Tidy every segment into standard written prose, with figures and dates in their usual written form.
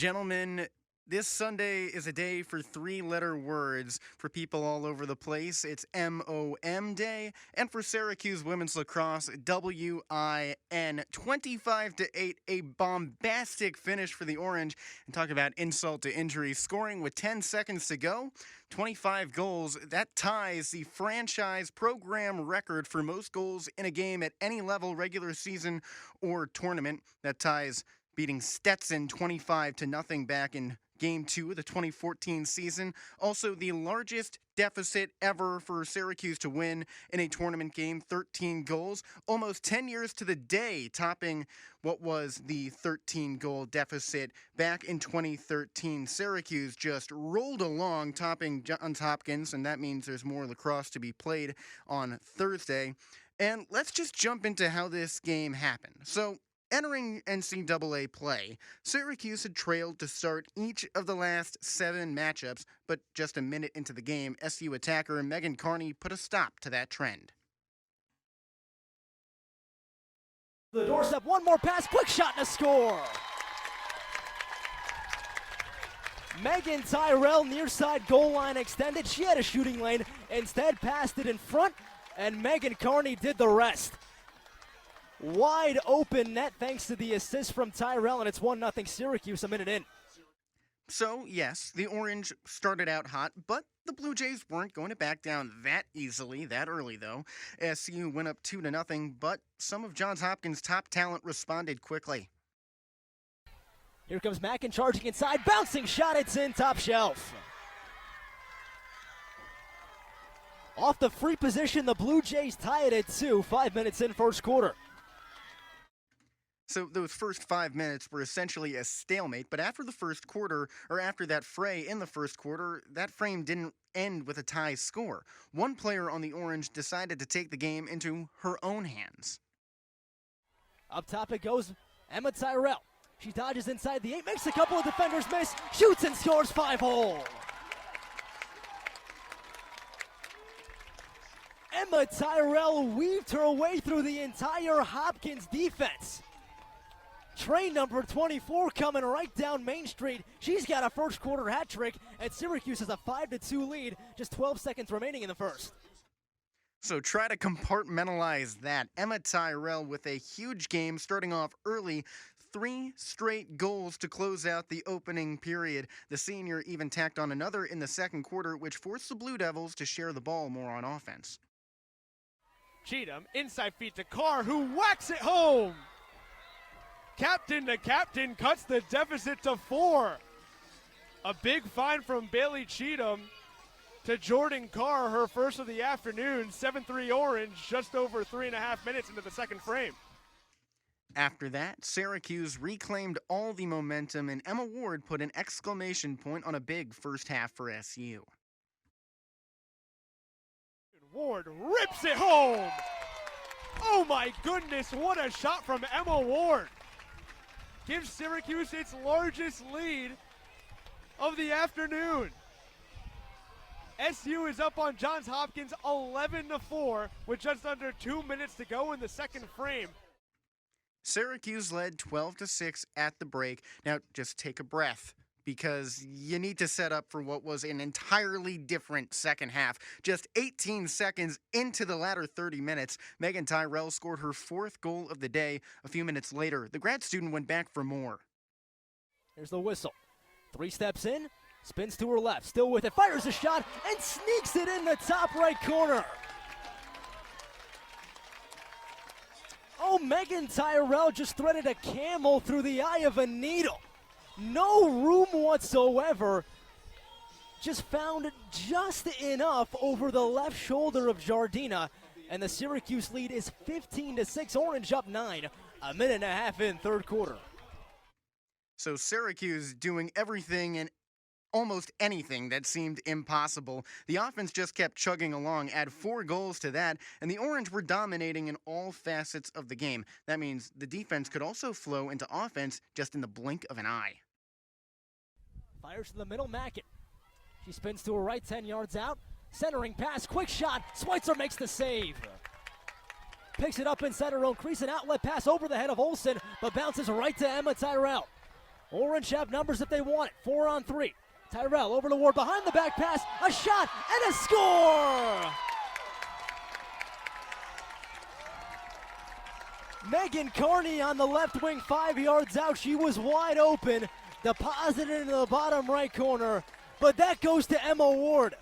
Gentlemen, this Sunday is a day for three-letter words for people all over the place. It's MOM Day, and for Syracuse women's lacrosse, WIN. 25-8, a bombastic finish for the Orange. And talk about insult to injury, scoring with 10 seconds to go. 25 goals, that ties the franchise program record for most goals in a game at any level, regular season or tournament. That ties beating Stetson 25-0 back in Game 2 of the 2014 season. Also, the largest deficit ever for Syracuse to win in a tournament game, 13 goals. Almost 10 years to the day, topping what was the 13-goal deficit back in 2013. Syracuse just rolled along, topping Johns Hopkins, and that means there's more lacrosse to be played on Thursday. And let's just jump into how this game happened. So, entering NCAA play, Syracuse had trailed to start each of the last 7 matchups, but just a minute into the game, SU attacker Megan Carney put a stop to that trend. The doorstep, one more pass, quick shot and a score! Megan Tyrell, near side goal line extended. She had a shooting lane, instead passed it in front, and Megan Carney did the rest. Wide open net thanks to the assist from Tyrell, and it's 1-0 Syracuse a minute in. So, yes, the Orange started out hot, but the Blue Jays weren't going to back down that easily, that early, though. SU went up 2-0, but some of Johns Hopkins' top talent responded quickly. Here comes Mackin charging inside, bouncing shot, it's in, top shelf. Off the free position, the Blue Jays tie it at 2, 5 minutes in first quarter. So those first 5 minutes were essentially a stalemate, but after the first quarter, or after that fray in the first quarter, that frame didn't end with a tie score. One player on the Orange decided to take the game into her own hands. Up top it goes, Emma Tyrell. She dodges inside the 8, makes a couple of defenders miss, shoots and scores 5-hole. Emma Tyrell weaved her way through the entire Hopkins defense. Train number 24 coming right down Main Street. She's got a first quarter hat trick, and Syracuse has a 5-2 lead, just 12 seconds remaining in the first. So try to compartmentalize that. Emma Tyrell with a huge game starting off early. 3 straight goals to close out the opening period. The senior even tacked on another in the second quarter, which forced the Blue Devils to share the ball more on offense. Cheatham, inside feet to Carr, who whacks it home. Captain to captain cuts the deficit to 4. A big find from Bailey Cheatham to Jordan Carr, her first of the afternoon. 7-3 Orange, just over 3.5 minutes into the second frame. After that, Syracuse reclaimed all the momentum, and Emma Ward put an exclamation point on a big first half for SU. Ward rips it home. Oh my goodness, what a shot from Emma Ward. Gives Syracuse its largest lead of the afternoon. SU is up on Johns Hopkins 11-4 with just under 2 minutes to go in the second frame. Syracuse led 12-6 at the break. Now, just take a breath, because you need to set up for what was an entirely different second half. Just 18 seconds into the latter 30 minutes, Megan Tyrell scored her 4th goal of the day. A few minutes later, the grad student went back for more. Here's the whistle. 3 steps in, spins to her left, still with it, fires a shot, and sneaks it in the top right corner. Oh, Megan Tyrell just threaded a camel through the eye of a needle. No room whatsoever. Just found just enough over the left shoulder of Jardina. And the Syracuse lead is 15-6. Orange up 9. A minute and a half in third quarter. So Syracuse doing everything and almost anything that seemed impossible. The offense just kept chugging along, add 4 goals to that, and the Orange were dominating in all facets of the game. That means the defense could also flow into offense just in the blink of an eye. Fires to the middle, Mackin. She spins to her right, 10 yards out. Centering pass, quick shot. Schweitzer makes the save. Picks it up inside her own crease, an outlet pass over the head of Olsen, but bounces right to Emma Tyrell. Orange have numbers if they want it. 4-on-3. Tyrell over to Ward, behind the back pass, a shot, and a score! Megan Carney on the left wing, 5 yards out. She was wide open, deposited into the bottom right corner, but that goes to Emma Ward.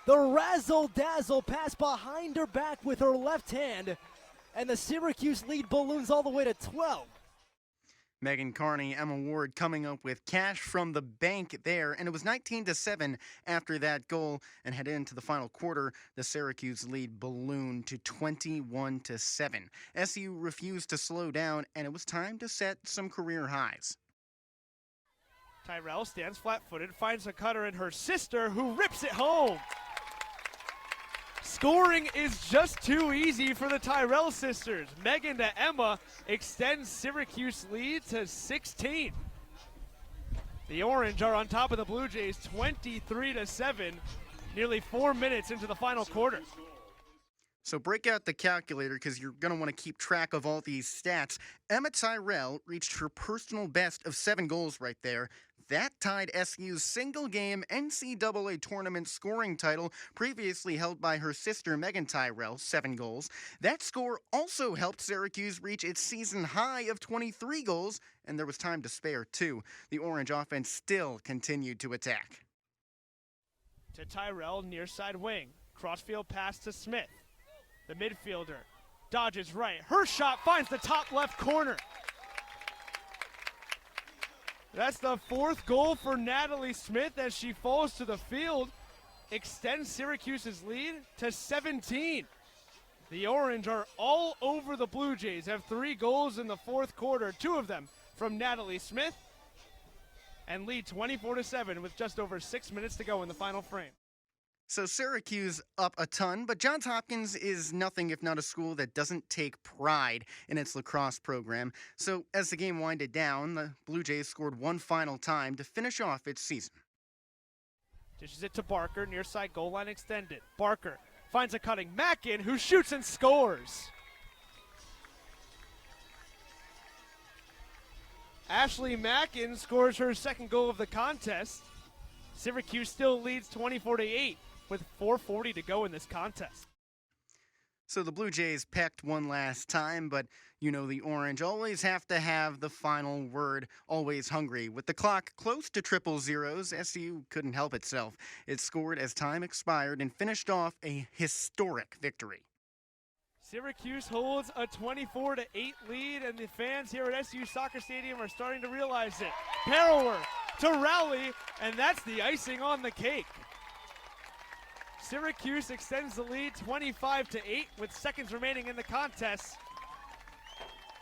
The razzle-dazzle pass behind her back with her left hand, and the Syracuse lead balloons all the way to 12. Megan Carney, Emma Ward coming up with cash from the bank there, and it was 19-7 after that goal, and headed into the final quarter, the Syracuse lead ballooned to 21-7. SU refused to slow down, and it was time to set some career highs. Tyrell stands flat-footed, finds a cutter in her sister, who rips it home. Scoring is just too easy for the Tyrell sisters. Megan to Emma extends Syracuse lead to 16. The Orange are on top of the Blue Jays 23-7, nearly 4 minutes into the final quarter. So break out the calculator because you're going to want to keep track of all these stats. Emma Tyrell reached her personal best of 7 goals right there. That tied SU's single-game NCAA tournament scoring title, previously held by her sister Megan Tyrell, 7 goals. That score also helped Syracuse reach its season high of 23 goals, and there was time to spare, too. The Orange offense still continued to attack. To Tyrell, near side wing. Crossfield pass to Smith. The midfielder dodges right. Her shot finds the top left corner. That's the 4th goal for Natalie Smith as she falls to the field, extends Syracuse's lead to 17. The Orange are all over the Blue Jays, have 3 goals in the 4th quarter, 2 of them from Natalie Smith, and lead 24-7 with just over 6 minutes to go in the final frame. So Syracuse up a ton, but Johns Hopkins is nothing if not a school that doesn't take pride in its lacrosse program. So as the game winded down, the Blue Jays scored one final time to finish off its season. Dishes it to Barker, near side goal line extended. Barker finds a cutting Mackin, who shoots and scores. Ashley Mackin scores her 2nd goal of the contest. Syracuse still leads 24-8. With 4:40 to go in this contest. So the Blue Jays pecked one last time, but you know the Orange always have to have the final word, always hungry. With the clock close to triple zeros, SU couldn't help itself. It scored as time expired and finished off a historic victory. Syracuse holds a 24-8 lead, and the fans here at SU Soccer Stadium are starting to realize it. Barrower to rally, and that's the icing on the cake. Syracuse extends the lead 25-8 with seconds remaining in the contest.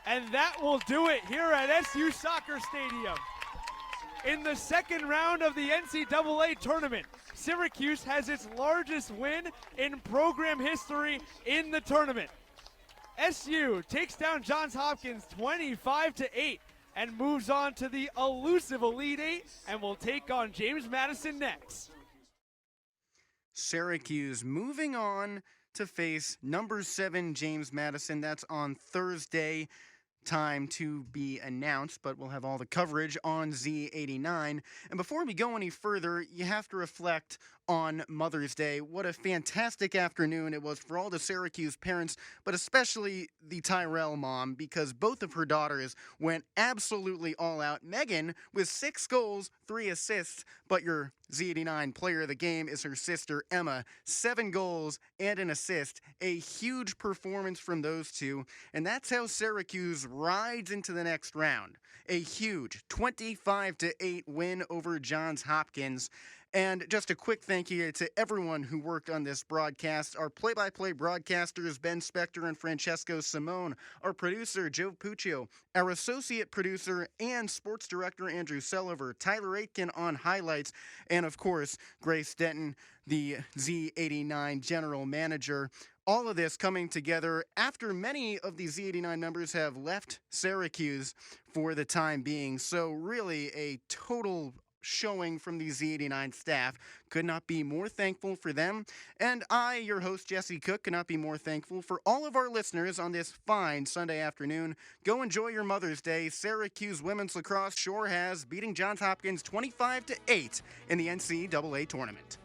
And that will do it here at SU Soccer Stadium. In the 2nd round of the NCAA tournament, Syracuse has its largest win in program history in the tournament. SU takes down Johns Hopkins 25-8 and moves on to the elusive Elite 8 and will take on James Madison next. Syracuse moving on to face number 7 James Madison. That's on Thursday. Time to be announced, but we'll have all the coverage on Z89. And before we go any further, you have to reflect on Mother's Day. What a fantastic afternoon it was for all the Syracuse parents, but especially the Tyrell mom, because both of her daughters went absolutely all out. Megan with 6 goals, 3 assists, but your Z89 player of the game is her sister Emma. 7 goals and an assist. A huge performance from those two, and that's how Syracuse rides into the next round. A huge 25-8 win over Johns Hopkins. And just a quick thank you to everyone who worked on this broadcast. Our play-by-play broadcasters, Ben Spector and Francesco Simone. Our producer, Joe Puccio. Our associate producer and sports director, Andrew Selliver. Tyler Aitken on highlights. And, of course, Grace Denton, the Z89 general manager. All of this coming together after many of the Z89 members have left Syracuse for the time being. So really a total showing from the Z89 staff. Could not be more thankful for them. And I, your host, Jesse Cook, could not be more thankful for all of our listeners on this fine Sunday afternoon. Go enjoy your Mother's Day. Syracuse women's lacrosse sure has, beating Johns Hopkins 25-8 in the NCAA tournament.